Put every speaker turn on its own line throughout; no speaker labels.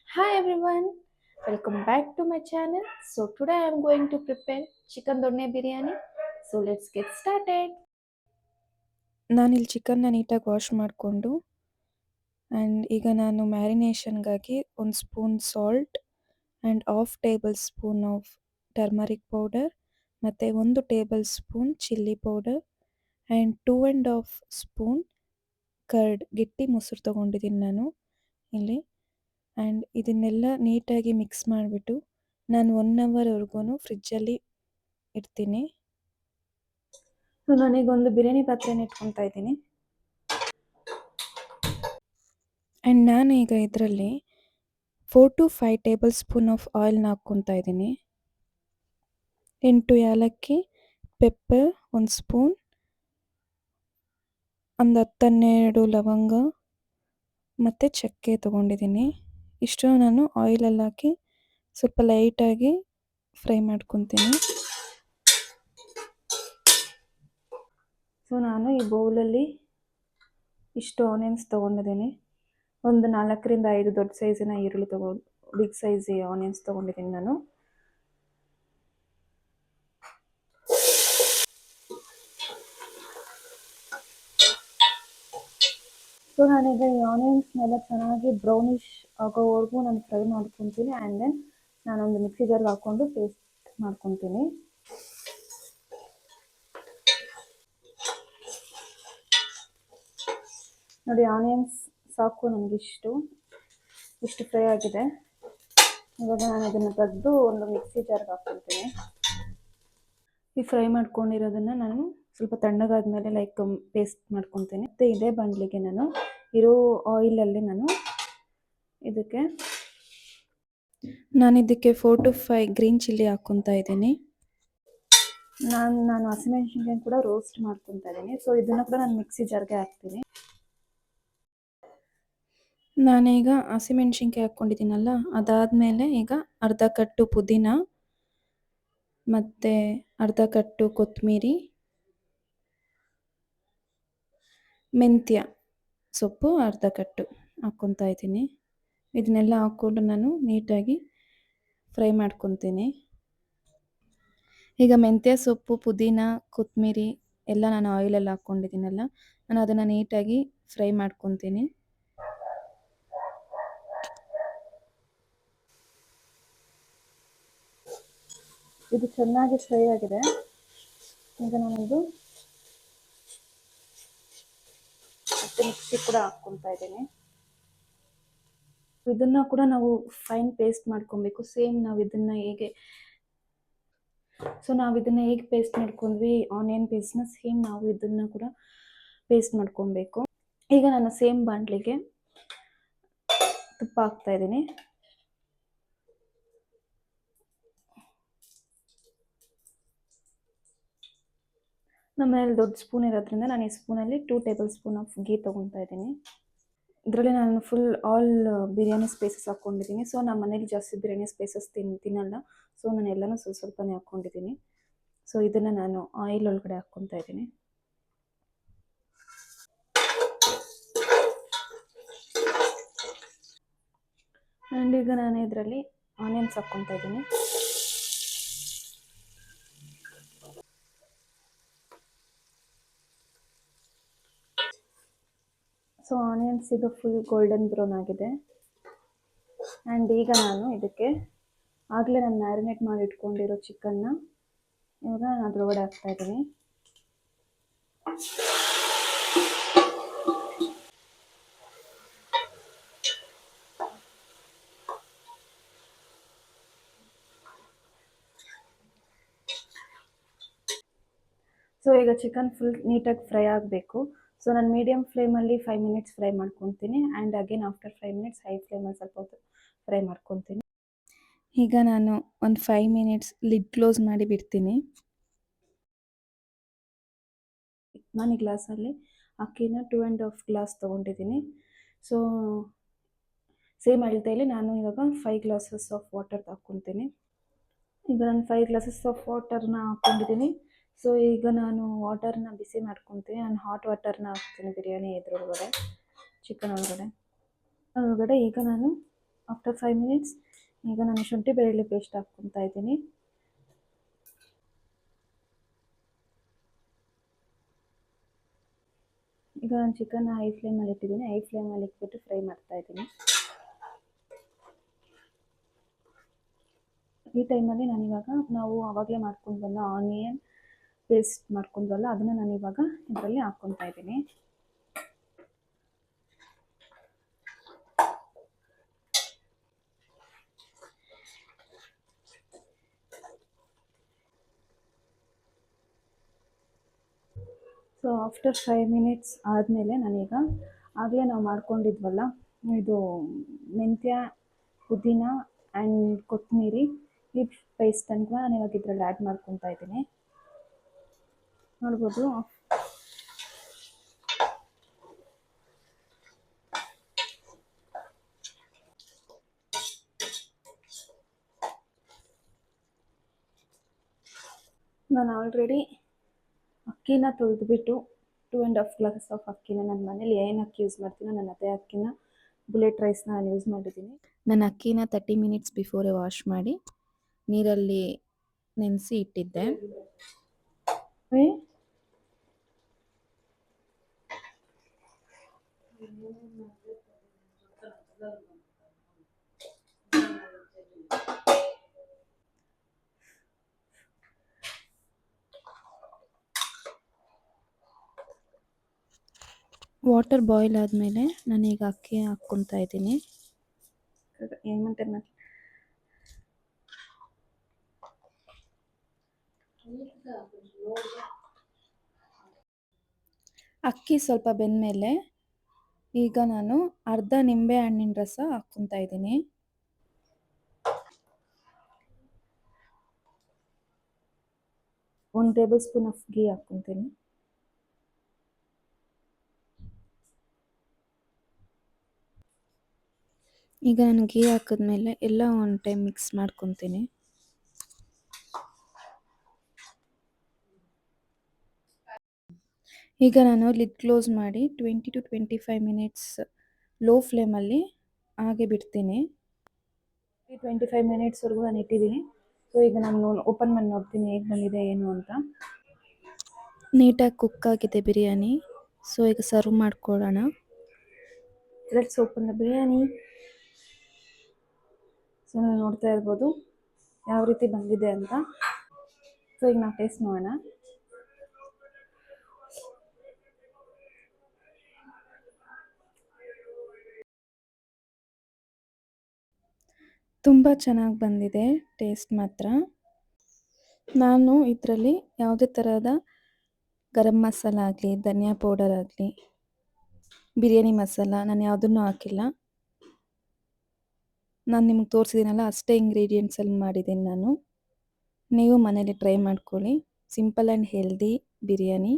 Hi everyone, welcome back to my channel. So today I am going to prepare chicken donne biryani. So let's get started.
ನಾನಿಲ್ಲಿ ಚಿಕನ್ನ ನೀಟಾಗಿ wash ಮಾಡಿಕೊಂಡು and ಈಗ ನಾನು ಮ್ಯಾರಿನೇಷನ್ಗಾಗಿ ಒಂದು spoon salt and half table spoon of turmeric powder ಮತ್ತು 1 table spoon chilli powder and 2 spoon curd ಗಟ್ಟಿ ಮೊಸರು ತೊಗೊಂಡಿದ್ದೀನಿ ನಾನು ಇಲ್ಲಿ. ಆ್ಯಂಡ್ ಇದನ್ನೆಲ್ಲ ನೀಟಾಗಿ ಮಿಕ್ಸ್ ಮಾಡಿಬಿಟ್ಟು ನಾನು 1 ಅವರ್ವರೆಗೂ ಫ್ರಿಜ್ಜಲ್ಲಿ ಇಡ್ತೀನಿ.
ಸೊ ನಾನೀಗೊಂದು ಬಿರಿಯಾನಿ ಪಾತ್ರೆನ ಇಟ್ಕೊತಾ ಇದ್ದೀನಿ.
ಆ್ಯಂಡ್ ನಾನು ಈಗ ಇದರಲ್ಲಿ 4 to 5 ಟೇಬಲ್ ಸ್ಪೂನ್ ಆಫ್ ಆಯಿಲ್ನ ಹಾಕ್ಕೊತಾ ಇದ್ದೀನಿ. 8 ಏಲಕ್ಕಿ, ಪೆಪ್ಪರ್ 1 ಸ್ಪೂನ್, ಒಂದು 10-12 ಲವಂಗ ಮತ್ತು ಚಕ್ಕೆ ತೊಗೊಂಡಿದ್ದೀನಿ. ಇಷ್ಟು ನಾನು ಆಯಿಲಲ್ಲಿ ಹಾಕಿ ಸ್ವಲ್ಪ ಲೈಟಾಗಿ ಫ್ರೈ ಮಾಡ್ಕೊತೀನಿ.
ಸೊ ನಾನು ಈ ಬೌಲಲ್ಲಿ ಇಷ್ಟು ಆನಿಯನ್ಸ್ ತೊಗೊಂಡಿದ್ದೀನಿ. ಒಂದು 4ರಿಂದ 5 ದೊಡ್ಡ ಸೈಜಿನ ಈರುಳ್ಳಿ ಬಿಗ್ ಸೈಜ್ ಆನಿಯನ್ಸ್ ತೊಗೊಂಡಿದ್ದೀನಿ ನಾನು. ಸೊ ನಾನೀಗ ಈ ಆನಿಯನ್ಸ್ನೆಲ್ಲ ಚೆನ್ನಾಗಿ ಬ್ರೌನಿಶ್ ಆಗೋವರೆಗೂ ನಾನು ಫ್ರೈ ಮಾಡ್ಕೊತೀನಿ. ಆ್ಯಂಡ್ ದೆನ್ ನಾನೊಂದು ಮಿಕ್ಸಿ ಜಾರ್ಗೆ ಹಾಕ್ಕೊಂಡು ಪೇಸ್ಟ್ ಮಾಡ್ಕೊತೀನಿ. ನೋಡಿ, ಆನಿಯನ್ಸ್ ಸಾಕು ನನಗಿಷ್ಟು ಫ್ರೈ ಆಗಿದೆ. ಇವಾಗ ನಾನು ಅದನ್ನು ತೆಗೆದು ಒಂದು ಮಿಕ್ಸಿ ಜಾರ್ಗೆ ಹಾಕ್ಕೊತೀನಿ. ಈ ಫ್ರೈ ಮಾಡ್ಕೊಂಡಿರೋದನ್ನು ನಾನು ಸ್ವಲ್ಪ ತಣ್ಣಗಾದ್ಮೇಲೆ ಪೇಸ್ಟ್ ಮಾಡ್ಕೊತೀನಿ. ಮತ್ತು ಇದೇ ಬಾಣಲಿಗೆ ನಾನು ಇರೋ ಆಯಿಲಲ್ಲಿ ಇದಕ್ಕೆ
4 to 5 ಗ್ರೀನ್ ಚಿಲ್ಲಿ ಹಾಕ್ಕೊತಾ ಇದ್ದೀನಿ.
ನಾನು ಹಸಿಮೆಣಸಿನ್ಕಾಯಿ ಕೂಡ ರೋಸ್ಟ್ ಮಾಡ್ಕೊತಾ ಇದ್ದೀನಿ. ಸೊ ಇದನ್ನು ಕೂಡ ನಾನು ಮಿಕ್ಸಿ ಜಾರ್ಗೆ ಹಾಕ್ತೀನಿ.
ನಾನೀಗ ಹಸಿಮೆಣ್ಸಿನ್ಕಾಯಿ ಹಾಕ್ಕೊಂಡಿದ್ದೀನಲ್ಲ, ಅದಾದಮೇಲೆ ಈಗ ಅರ್ಧ ಕಟ್ಟು ಪುದೀನ ಮತ್ತು ಅರ್ಧ ಕಟ್ಟು ಕೊತ್ತಂಬರಿ, ಮೆಂತ್ಯ ಸೊಪ್ಪು ಅರ್ಧ ಕಟ್ಟು ಹಾಕ್ಕೊತಾ ಇದ್ದೀನಿ. ಇದನ್ನೆಲ್ಲ ಹಾಕ್ಕೊಂಡು ನಾನು ನೀಟಾಗಿ ಫ್ರೈ ಮಾಡ್ಕೊತೀನಿ. ಈಗ ಮೆಂತ್ಯ ಸೊಪ್ಪು, ಪುದೀನ, ಕೊತ್ತಂಬರಿ ಎಲ್ಲ ನಾನು ಆಯಿಲಲ್ಲಿ ಹಾಕ್ಕೊಂಡಿದ್ದೀನಲ್ಲ, ನಾನು ಅದನ್ನು ನೀಟಾಗಿ ಫ್ರೈ ಮಾಡ್ಕೊತೀನಿ.
ಇದು ಚೆನ್ನಾಗಿ ಫ್ರೈ ಆಗಿದೆ. ಈಗ ನಾನಿದು ಮತ್ತೆ ಮಿಕ್ಸಿ ಕೂಡ ಹಾಕ್ಕೊತಾ ಇದ್ದೀನಿ. ಇದನ್ನು ಕೂಡ ನಾವು ಫೈನ್ ಪೇಸ್ಟ್ ಮಾಡ್ಕೊಬೇಕು. ಸೇಮ್ ನಾವು ಇದನ್ನು ಹೇಗೆ ಪೇಸ್ಟ್ ಮಾಡ್ಕೊಂಡ್ವಿ ಆನಿಯನ್ ಪೇಸ್ಟ್ನ, ಸೇಮ್ ನಾವು ಇದನ್ನು ಕೂಡ ಪೇಸ್ಟ್ ಮಾಡ್ಕೊಬೇಕು. ಈಗ ನಾನು ಸೇಮ್ ಬಾಣಲಿಗೆ ತುಪ್ಪ ಹಾಕ್ತಾ ಇದ್ದೀನಿ. ನಮ್ಮ ಮನೇಲಿ ದೊಡ್ಡ ಸ್ಪೂನ್ ಇರೋದ್ರಿಂದ ನಾನು ಈ ಸ್ಪೂನಲ್ಲಿ 2 ಟೇಬಲ್ ಸ್ಪೂನ್ ಆಫ್ ಗೀ ತೊಗೊತಾ ಇದ್ದೀನಿ. ಇದರಲ್ಲಿ ನಾನು ಫುಲ್ ಆಲ್ ಬಿರಿಯಾನಿ ಸ್ಪೈಸಸ್ ಹಾಕ್ಕೊಂಡಿದ್ದೀನಿ. ಸೊ ನಮ್ಮ ಮನೇಲಿ ಜಾಸ್ತಿ ಬಿರಿಯಾನಿ ಸ್ಪೈಸಸ್ ತಿನ್ನಲ್ಲ. ಸೊ ನಾನು ಎಲ್ಲನೂ ಸ್ವಲ್ಪನೇ ಹಾಕ್ಕೊಂಡಿದ್ದೀನಿ. ಸೊ ಇದನ್ನು ನಾನು ಆಯಿಲ್ ಒಳಗಡೆ ಹಾಕ್ಕೊತಾ ಇದ್ದೀನಿ. ಆ್ಯಂಡ್ ಈಗ ನಾನು ಇದರಲ್ಲಿ ಆನಿಯನ್ಸ್ ಹಾಕ್ಕೊತಾ ಇದ್ದೀನಿ. ಸೊ ಆನಿಯನ್ಸ್ ಈಗ ಫುಲ್ ಗೋಲ್ಡನ್ ಬ್ರೌನ್ ಆಗಿದೆ. ಆ್ಯಂಡ್ ಈಗ ನಾನು ಇದಕ್ಕೆ ಆಗಲೇ ನಾನು ಮ್ಯಾರಿನೇಟ್ ಮಾಡಿ ಇಟ್ಕೊಂಡಿರೋ ಚಿಕನ್ನ ಇವಾಗ ನಾನು ಅದರೊಳಗಡೆ ಹಾಕ್ತಾ ಇದ್ದೀನಿ. ಸೊ ಈಗ ಚಿಕನ್ ಫುಲ್ ನೀಟಾಗಿ ಫ್ರೈ ಆಗಬೇಕು. ಸೊ ನಾನು ಮೀಡಿಯಮ್ ಫ್ಲೇಮಲ್ಲಿ 5 ಮಿನಿಟ್ಸ್ ಫ್ರೈ ಮಾಡ್ಕೊತೀನಿ. And again after 5 minutes high ಫ್ಲೇಮಲ್ಲಿ ಸ್ವಲ್ಪ ಹೊತ್ತು ಫ್ರೈ ಮಾಡ್ಕೊತೀನಿ.
ಈಗ ನಾನು ಒಂದು 5 ಮಿನಿಟ್ಸ್ ಲಿಡ್ ಕ್ಲೋಸ್ ಮಾಡಿ ಬಿಡ್ತೀನಿ.
ನಾನು ಈ ಗ್ಲಾಸಲ್ಲಿ ಅಕ್ಕಿನ 2.5 ಗ್ಲಾಸ್ ತೊಗೊಂಡಿದ್ದೀನಿ. ಸೊ ಸೇಮ್ ಅಳತೆಯಲ್ಲಿ ನಾನು ಇವಾಗ 5 ಗ್ಲಾಸಸ್ ಆಫ್ ವಾಟರ್ ಹಾಕ್ಕೊತೀನಿ. ಈಗ ನಾನು 5 ಗ್ಲಾಸಸ್ ಆಫ್ ವಾಟರ್ನ ಹಾಕ್ಕೊಂಡಿದ್ದೀನಿ. ಸೊ ಈಗ ನಾನು ವಾಟರ್ನ ಬಿಸಿ ಮಾಡ್ಕೊತೀನಿ. ನಾನು ಹಾಟ್ ವಾಟರ್ನ ಹಾಕ್ತೀನಿ ಬಿರಿಯಾನಿ ಇದ್ರೊಳಗಡೆ, ಚಿಕನ್ ಒಳಗಡೆ ಈಗ ನಾನು ಆಫ್ಟರ್ 5 ಮಿನಿಟ್ಸ್ ಈಗ ನಾನು ಶುಂಠಿ ಬೆಳ್ಳುಳ್ಳಿ ಪೇಸ್ಟ್ ಹಾಕ್ಕೊತಾ ಇದ್ದೀನಿ. ಈಗ ನಾನು ಚಿಕನ್ನ ಹೈ ಫ್ಲೇಮಲ್ಲಿ ಇಟ್ಟಿದ್ದೀನಿ. ಹೈ ಫ್ಲೇಮಲ್ಲಿ ಇಟ್ಬಿಟ್ಟು ಫ್ರೈ ಮಾಡ್ತಾ ಇದ್ದೀನಿ. ಈ ಟೈಮಲ್ಲಿ ನಾನಿವಾಗ ನಾವು ಆವಾಗಲೇ ಮಾಡ್ಕೊಂಡ್ವಲ್ಲ ಆನಿಯನ್ ಪೇಸ್ಟ್ ಮಾಡ್ಕೊಂಡ್ವಲ್ಲ ಅದನ್ನು ನಾನಿವಾಗ ಇದರಲ್ಲಿ ಹಾಕ್ಕೊತಾ ಇದ್ದೀನಿ. ಸೊ ಆಫ್ಟರ್ 5 ಮಿನಿಟ್ಸ್ ಆದಮೇಲೆ ನಾನೀಗ ಆಗಲೇ ನಾವು ಮಾಡ್ಕೊಂಡಿದ್ವಲ್ಲ ಇದು ಮೆಂತ್ಯ, ಪುದೀನ ಆ್ಯಂಡ್ ಕೊತ್ತಂಬರಿ ಈ ಪೇಸ್ಟನ್ನು ನಾನು ಇವಾಗ ಇದರಲ್ಲಿ ಆ್ಯಡ್ ಮಾಡ್ಕೊತಾ ಇದ್ದೀನಿ. ನೋಡ್ಬೋದು ನಾನು ಆಲ್ರೆಡಿ ಅಕ್ಕಿನ ತೊಳೆದ್ಬಿಟ್ಟು 2.5 ಗ್ಲಾಸ್ ಆಫ್ ಅಕ್ಕಿನ ನನ್ನ ಮನೇಲಿ ಏನು ಅಕ್ಕಿ ಯೂಸ್ ಮಾಡ್ತೀನೋ ನಾನು ಅದೇ ಅಕ್ಕಿನ ಬುಲೆಟ್ ರೈಸ್ನ ನಾನು ಯೂಸ್ ಮಾಡಿದ್ದೀನಿ.
ನಾನು ಅಕ್ಕಿನ 30 ಮಿನಿಟ್ಸ್ ಬಿಫೋರೇ ವಾಶ್ ಮಾಡಿ ನೀರಲ್ಲಿ ನೆನೆಸಿ ಇಟ್ಟಿದ್ದೆ. ವಾಟರ್ ಬಾಯ್ಲ್ ಆದಮೇಲೆ ನಾನೀಗ ಅಕ್ಕಿ ಹಾಕ್ಕೊತಾ ಇದ್ದೀನಿ.
ಏమంటారు
ಅಕ್ಕಿ ಸ್ವಲ್ಪ ಬೆಂದಮೇಲೆ ಈಗ ನಾನು ಅರ್ಧ ನಿಂಬೆ ಹಣ್ಣಿನ ರಸ ಹಾಕ್ಕೊತಾ ಇದ್ದೀನಿ.
ಒಂದು ಟೇಬಲ್ ಸ್ಪೂನ್ ಆಫ್ ಗೀ ಹಾಕ್ಕೊತೀನಿ.
ಈಗ ನಾನು ಗೀ ಹಾಕಿದ್ಮೇಲೆ ಎಲ್ಲ ಒಂದು ಟೈಮ್ ಮಿಕ್ಸ್ ಮಾಡ್ಕೊತೀನಿ. ಈಗ ನಾನು ಲಿಡ್ ಕ್ಲೋಸ್ ಮಾಡಿ 20 to 25 ಮಿನಿಟ್ಸ್ ಲೋ ಫ್ಲೇಮಲ್ಲಿ ಹಾಗೆ ಬಿಡ್ತೀನಿ.
25 ಮಿನಿಟ್ಸ್ವರೆಗೂ ನಾನು ಇಟ್ಟಿದ್ದೀನಿ. ಸೊ ಈಗ ನಾನು ಓಪನ್ ಮಾಡಿ ನೋಡ್ತೀನಿ ಹೇಗೆ ಬಂದಿದೆ ಏನು ಅಂತ.
ನೀಟಾಗಿ ಕುಕ್ ಆಗಿದೆ ಬಿರಿಯಾನಿ. ಸೊ ಈಗ ಸರ್ವ್ ಮಾಡ್ಕೊಳ್ಳೋಣ.
Let's open the biryani. So ನೀವು ನೋಡ್ತಾ ಇರ್ಬೋದು ಯಾವ ರೀತಿ ಬಂದಿದೆ ಅಂತ. ಸೊ ಈಗ ನಾವು ಟೇಸ್ಟ್ ಮಾಡೋಣ.
ತುಂಬ ಚೆನ್ನಾಗಿ ಬಂದಿದೆ ಟೇಸ್ಟ್ ಮಾತ್ರ. ನಾನು ಇದರಲ್ಲಿ ಯಾವುದೇ ಥರದ ಗರಂ ಮಸಾಲ ಆಗಲಿ, ಧನಿಯಾ ಪೌಡರ್ ಆಗಲಿ, ಬಿರಿಯಾನಿ ಮಸಾಲ ನಾನು ಯಾವುದನ್ನು ಹಾಕಿಲ್ಲ. ನಾನು ನಿಮ್ಗೆ ತೋರಿಸಿದ್ದೀನಲ್ಲ ಅಷ್ಟೇ ಇಂಗ್ರೀಡಿಯೆಂಟ್ಸಲ್ಲಿ ಮಾಡಿದ್ದೀನಿ ನಾನು. ನೀವು ಮನೇಲಿ ಟ್ರೈ ಮಾಡ್ಕೊಳ್ಳಿ. Simple and healthy biryani.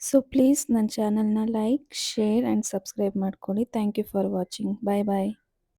So please ನನ್ನ ಚಾನಲ್ನ ಲೈಕ್, ಶೇರ್ ಆ್ಯಂಡ್ ಸಬ್ಸ್ಕ್ರೈಬ್ ಮಾಡ್ಕೊಳ್ಳಿ. Thank you for watching. Bye bye.